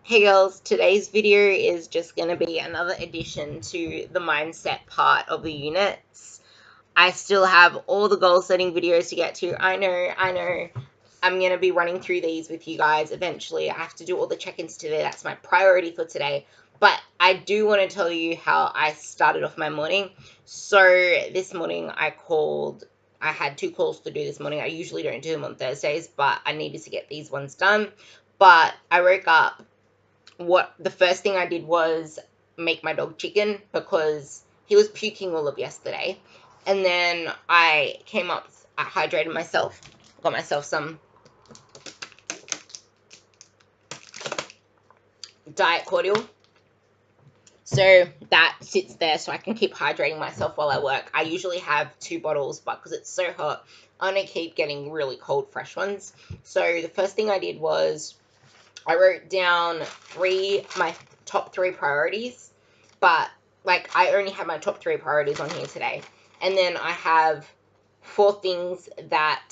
Hey girls, today's video is just going to be another addition to the mindset part of the units. I still have all the goal setting videos to get to. I know. I'm going to be running through these with you guys eventually. I have to do all the check-ins today. That's my priority for today. But I do want to tell you how I started off my morning. So this morning I had 2 calls to do this morning. I usually don't do them on Thursdays, but I needed to get these ones done. But I woke up, the first thing I did was make my dog chicken because he was puking all of yesterday. And then I came up, I hydrated myself, got myself some diet cordial. So that sits there so I can keep hydrating myself while I work. I usually have 2 bottles, but because it's so hot, I only keep getting really cold, fresh ones. So the first thing I did was I wrote down my top 3 priorities, but like I only have my top 3 priorities on here today. And then I have 4 things that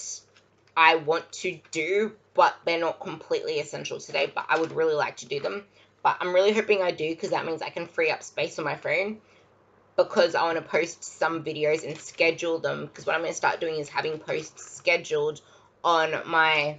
I want to do, but they're not completely essential today, but I would really like to do them. But I'm really hoping I do, because that means I can free up space on my phone, because I want to post some videos and schedule them, because what I'm going to start doing is having posts scheduled on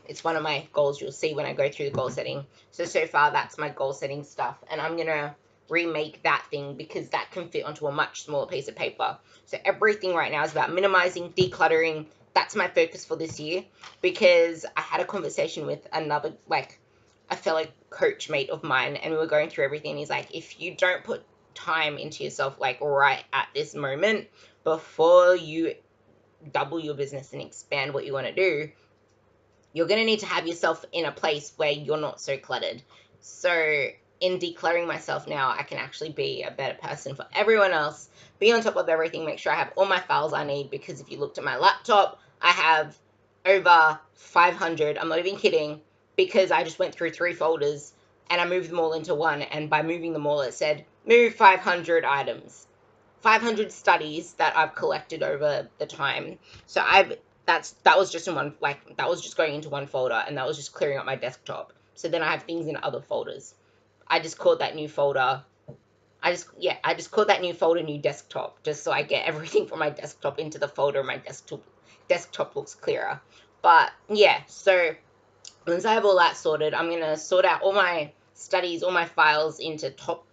it's one of my goals you'll see when I go through the goal setting. So far that's my goal setting stuff, and I'm going to remake that thing because that can fit onto a much smaller piece of paper. So everything right now is about minimizing, decluttering. That's my focus for this year, because I had a conversation with a fellow coach mate of mine, and we were going through everything. He's like, if you don't put time into yourself like right at this moment before you double your business and expand what you want to do, you're going to need to have yourself in a place where you're not so cluttered. So in decluttering myself now, I can actually be a better person for everyone else, be on top of everything, make sure I have all my files I need, because if you looked at my laptop, I have over 500, I'm not even kidding, because I just went through 3 folders and I moved them all into one, and by moving them all, it said move 500 items, 500 studies that I've collected over the time. So that was just that was just going into one folder, and that was just clearing up my desktop. So then I have things in other folders. I just called that new folder. I just called that new folder new desktop, just so I get everything from my desktop into the folder. My desktop looks clearer. But yeah, so once I have all that sorted, I'm gonna sort out all my studies, all my files into top.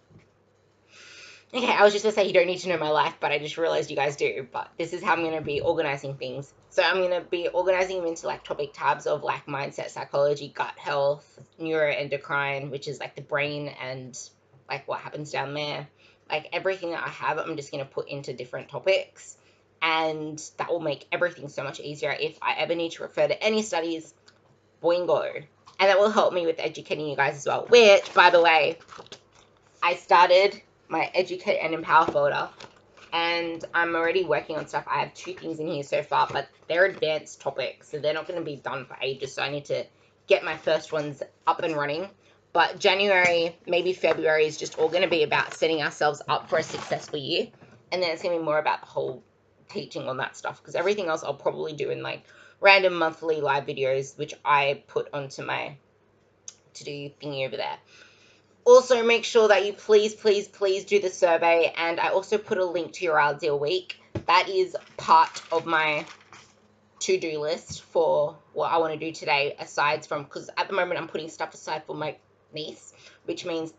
Okay, I was just going to say you don't need to know my life, but I just realized you guys do. But this is how I'm going to be organizing things. So I'm going to be organizing them into like topic tabs of like mindset, psychology, gut health, neuroendocrine, which is like the brain and like what happens down there. Like everything that I have, I'm just going to put into different topics. And that will make everything so much easier. If I ever need to refer to any studies, boingo. And that will help me with educating you guys as well. Which, by the way, I started my educate and empower folder, and I'm already working on stuff. I have 2 things in here so far, but they're advanced topics, so they're not going to be done for ages, so I need to get my first ones up and running. But January, maybe February, is just all going to be about setting ourselves up for a successful year, and then it's going to be more about the whole teaching on that stuff, because everything else I'll probably do in like random monthly live videos, which I put onto my to-do thingy over there. Also, make sure that you please do the survey, and I also put a link to your ideal week. That is part of my to-do list for what I want to do today, aside from, because at the moment I'm putting stuff aside for my niece, which means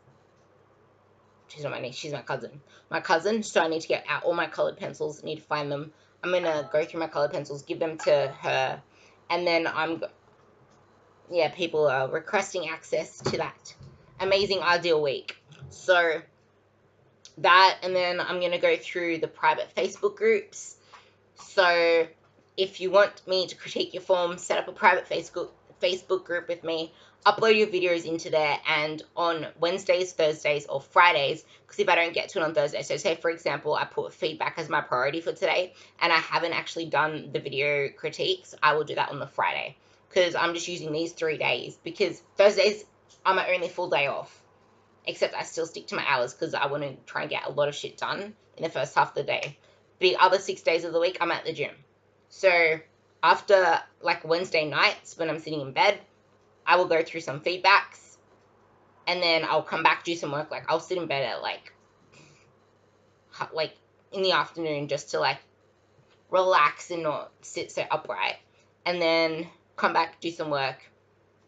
she's not my niece, she's my cousin, so I need to get out all my colored pencils, need to find them. I'm going to go through my colored pencils, give them to her, and then people are requesting access to that amazing ideal week. So that, and then I'm going to go through the private Facebook groups. So if you want me to critique your form, set up a private Facebook group with me, upload your videos into there, and on Wednesdays, Thursdays, or Fridays, because if I don't get to it on Thursday, so say for example I put feedback as my priority for today and I haven't actually done the video critiques, I will do that on the Friday, because I'm just using these 3 days, because Thursdays are my only full day off. Except I still stick to my hours because I want to try and get a lot of shit done in the first half of the day. The other 6 days of the week, I'm at the gym. So after like Wednesday nights when I'm sitting in bed, I will go through some feedbacks. and then I'll come back, do some work. Like, I'll sit in bed at like in the afternoon just to like relax and not sit so upright, and then come back, do some work,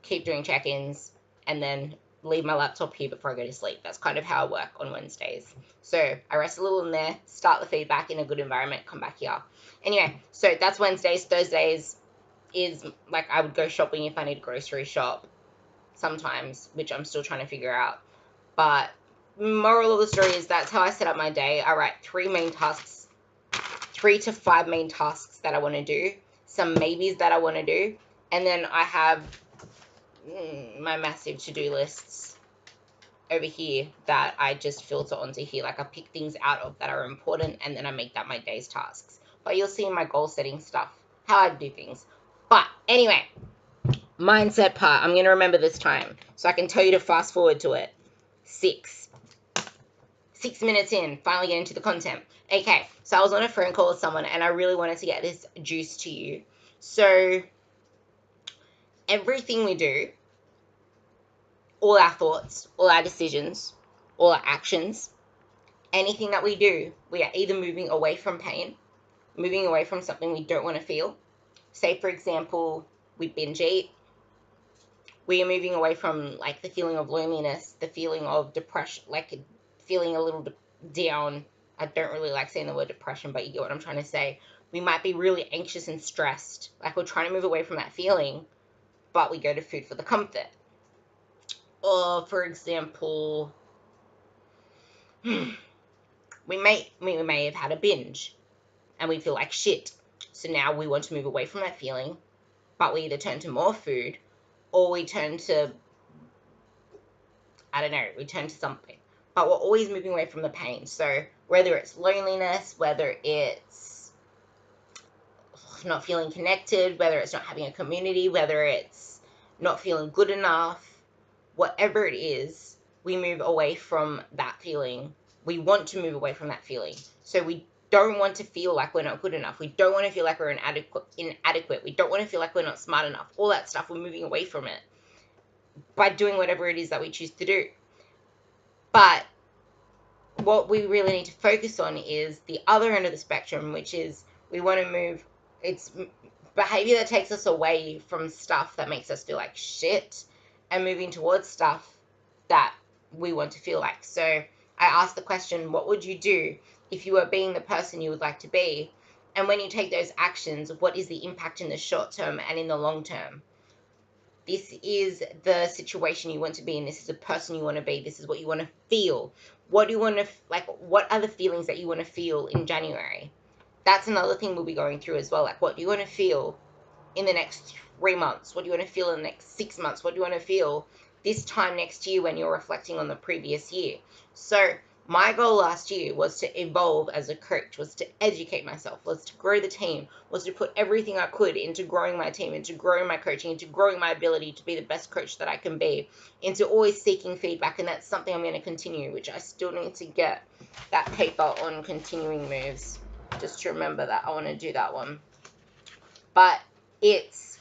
keep doing check-ins, and then leave my laptop here before I go to sleep. That's kind of how I work on Wednesdays. So I rest a little in there, start the feedback in a good environment, come back here. Anyway, so that's Wednesdays. Thursdays is like I would go shopping if I need a grocery shop sometimes, which I'm still trying to figure out. But moral of the story is that's how I set up my day. I write 3 to 5 main tasks that I want to do, some maybes that I want to do, and then I have my massive to-do lists over here that I just filter onto here. Like, I pick things out of that are important, and then I make that my day's tasks. But you'll see in my goal setting stuff how I do things. But anyway, mindset part, I'm going to remember this time so I can tell you to fast forward to it. 6 minutes in, finally get into the content. Okay, so I was on a phone call with someone and I really wanted to get this juice to you. So everything we do, all our thoughts, all our decisions, all our actions, anything that we do, we are either moving away from pain, moving away from something we don't want to feel. Say, for example, we binge eat. We are moving away from like the feeling of loneliness, the feeling of depression, like feeling a little down. I don't really like saying the word depression, but you get what I'm trying to say. We might be really anxious and stressed, like we're trying to move away from that feeling, but we go to food for the comfort. Or, for example, we may have had a binge and we feel like shit. So now we want to move away from that feeling, but we either turn to more food or we turn to, I don't know, we turn to something. But we're always moving away from the pain. So whether it's loneliness, whether it's not feeling connected, whether it's not having a community, whether it's not feeling good enough, whatever it is, we move away from that feeling. We want to move away from that feeling. So we don't want to feel like we're not good enough. We don't want to feel like we're inadequate. We don't want to feel like we're not smart enough. All that stuff, we're moving away from it by doing whatever it is that we choose to do. But what we really need to focus on is the other end of the spectrum, which is we want to move, it's behavior that takes us away from stuff that makes us feel like shit and moving towards stuff that we want to feel like. So I asked the question, what would you do if you were being the person you would like to be? And when you take those actions, what is the impact in the short term and in the long term? This is the situation you want to be in. This is the person you want to be. This is what you want to feel. What do you want to, like, what are the feelings that you want to feel in January? That's another thing we'll be going through as well. Like, what do you want to feel in the next 3 months? What do you want to feel in the next 6 months? What do you want to feel this time next year when you're reflecting on the previous year? So my goal last year was to evolve as a coach, was to educate myself, was to grow the team, was to put everything I could into growing my team, into growing my coaching, into growing my ability to be the best coach that I can be, into always seeking feedback. And that's something I'm going to continue, which I still need to get that paper on continuing moves, just to remember that I want to do that one. But it's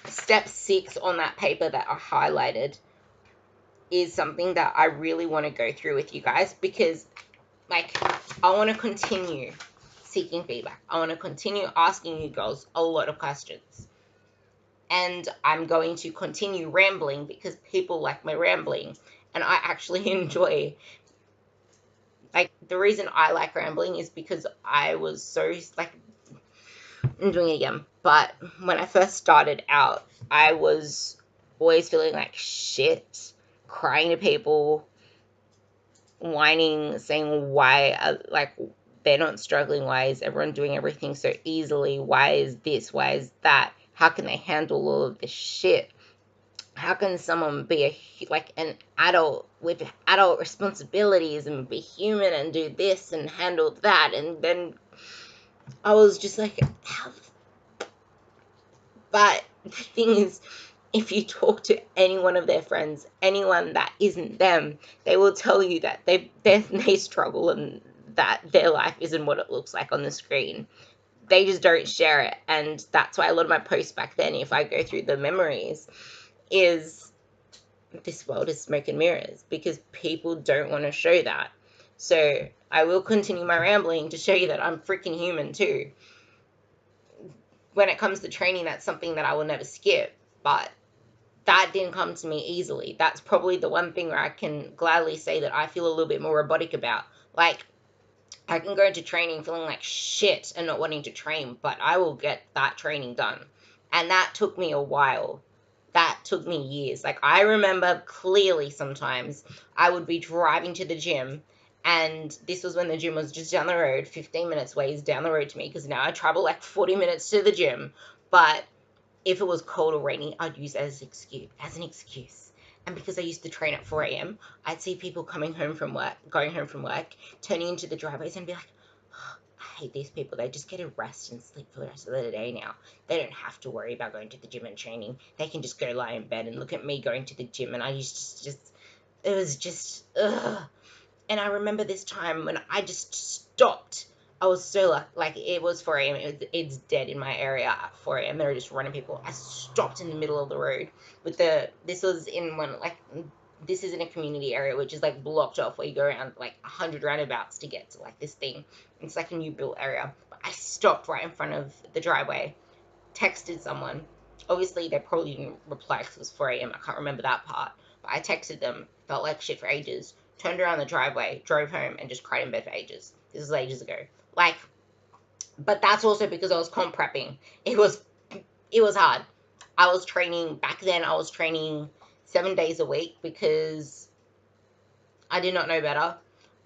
step 6 on that paper that I highlighted is something that I really want to go through with you guys, because like I want to continue seeking feedback. I want to continue asking you girls a lot of questions. And I'm going to continue rambling because people like my rambling, and I actually enjoy, like, the reason I like rambling is because I was so, like, I'm doing it again, but when I first started out, I was always feeling like shit, crying to people, whining, saying why, like, they're not struggling, why is everyone doing everything so easily, why is this, why is that, how can they handle all of this shit, how can someone be an adult with adult responsibilities and be human and do this and handle that? And then I was just like, how? But the thing is, if you talk to any one of their friends, anyone that isn't them, they will tell you that they struggle and that their life isn't what it looks like on the screen. They just don't share it. And that's why a lot of my posts back then, if I go through the memories, is this world is smoke and mirrors because people don't want to show that. So I will continue my rambling to show you that I'm freaking human too. When it comes to training, that's something that I will never skip, but that didn't come to me easily. That's probably the one thing where I can gladly say that I feel a little bit more robotic about. Like, I can go into training feeling like shit and not wanting to train, but I will get that training done. And that took me a while. That took me years. Like, I remember clearly sometimes I would be driving to the gym, and this was when the gym was just down the road, 15 minutes ways down the road to me, because now I travel like 40 minutes to the gym. But if it was cold or rainy, I'd use it as an excuse. And because I used to train at 4 a.m., I'd see people going home from work, turning into the driveways and be like, oh, I hate these people. They just get to rest and sleep for the rest of the day now. They don't have to worry about going to the gym and training. They can just go lie in bed and look at me going to the gym. And I used to just, it was just, ugh. And I remember this time when I just stopped. I was so like it was 4 a.m. It's dead in my area at 4 a.m. They were just running people. I stopped in the middle of the road with this was in one, like, this is in a community area which is like blocked off, where you go around like 100 roundabouts to get to like this thing. It's like a new built area. But I stopped right in front of the driveway, texted someone. Obviously, they probably didn't reply because it was 4 a.m. I can't remember that part. But I texted them, felt like shit for ages, turned around the driveway, drove home, and just cried in bed for ages. This was ages ago. Like, but that's also because I was comp prepping. It was hard. I was training, back then I was training 7 days a week because I did not know better.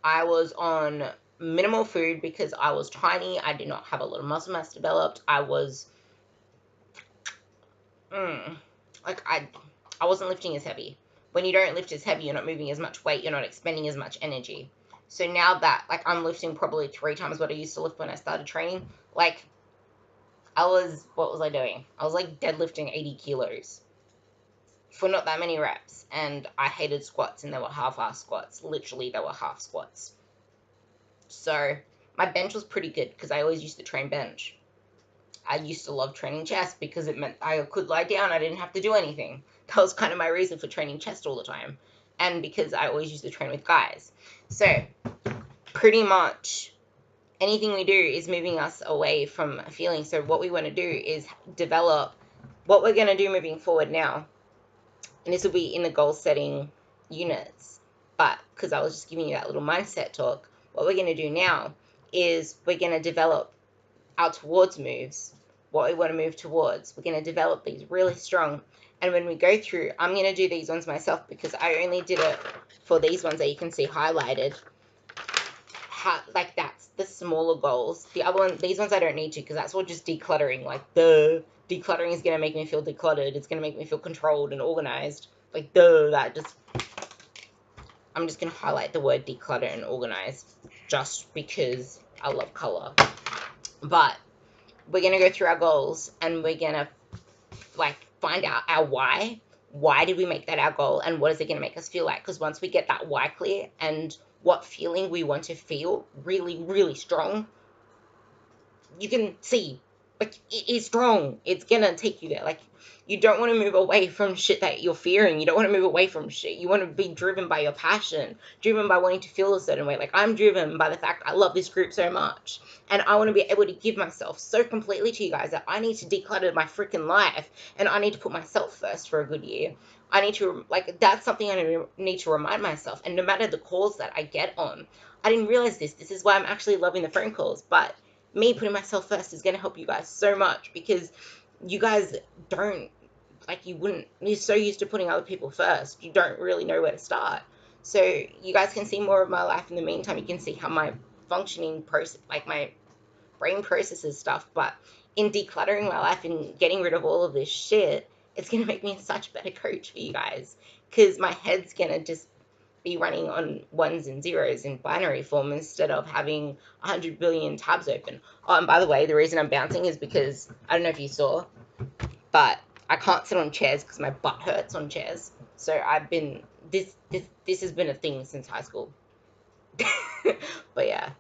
I was on minimal food because I was tiny. I did not have a lot of muscle mass developed. I was like I wasn't lifting as heavy. When you don't lift as heavy, you're not moving as much weight, you're not expending as much energy. So now that, like, I'm lifting probably 3 times what I used to lift when I started training, like, what was I doing? I was like deadlifting 80 kilos for not that many reps, and I hated squats, and they were half-ass squats. Literally, they were half squats. So my bench was pretty good because I always used to train bench. I used to love training chest because it meant I could lie down. I didn't have to do anything. That was kind of my reason for training chest all the time. And because I always used to train with guys. So, pretty much anything we do is moving us away from feeling. So, what we want to do is develop what we're going to do moving forward now. And this will be in the goal setting units. But because I was just giving you that little mindset talk, what we're going to do now is we're going to develop our towards moves, what we want to move towards. We're going to develop these really strong. And when we go through, I'm going to do these ones myself because I only did it for these ones that you can see highlighted. Like, that's the smaller goals. The other one, these ones I don't need to because that's all just decluttering. Like, decluttering is going to make me feel decluttered. It's going to make me feel controlled and organized. Like, I'm just going to highlight the word declutter and organized just because I love color. But we're going to go through our goals and we're going to, like, find out our why. Why did we make that our goal, and what is it going to make us feel like? Because once we get that why clear and what feeling we want to feel really, really strong, you can see, like, it is strong. It's going to take you there. Like, you don't want to move away from shit that you're fearing. You don't want to move away from shit. You want to be driven by your passion, driven by wanting to feel a certain way. Like, I'm driven by the fact I love this group so much. And I want to be able to give myself so completely to you guys that I need to declutter my freaking life. And I need to put myself first for a good year. I need to, like, that's something I need to remind myself. And no matter the calls that I get on, I didn't realize this. This is why I'm actually loving the phone calls. But me putting myself first is going to help you guys so much because you guys don't, like, you're so used to putting other people first, you don't really know where to start. So you guys can see more of my life in the meantime. You can see how my functioning process, like my brain processes stuff. But in decluttering my life and getting rid of all of this shit, it's going to make me such a better coach for you guys because my head's going to just be running on ones and zeros in binary form instead of having 100 billion tabs open. Oh, and by the way, the reason I'm bouncing is because, I don't know if you saw, but I can't sit on chairs because my butt hurts on chairs. So this has been a thing since high school. But yeah,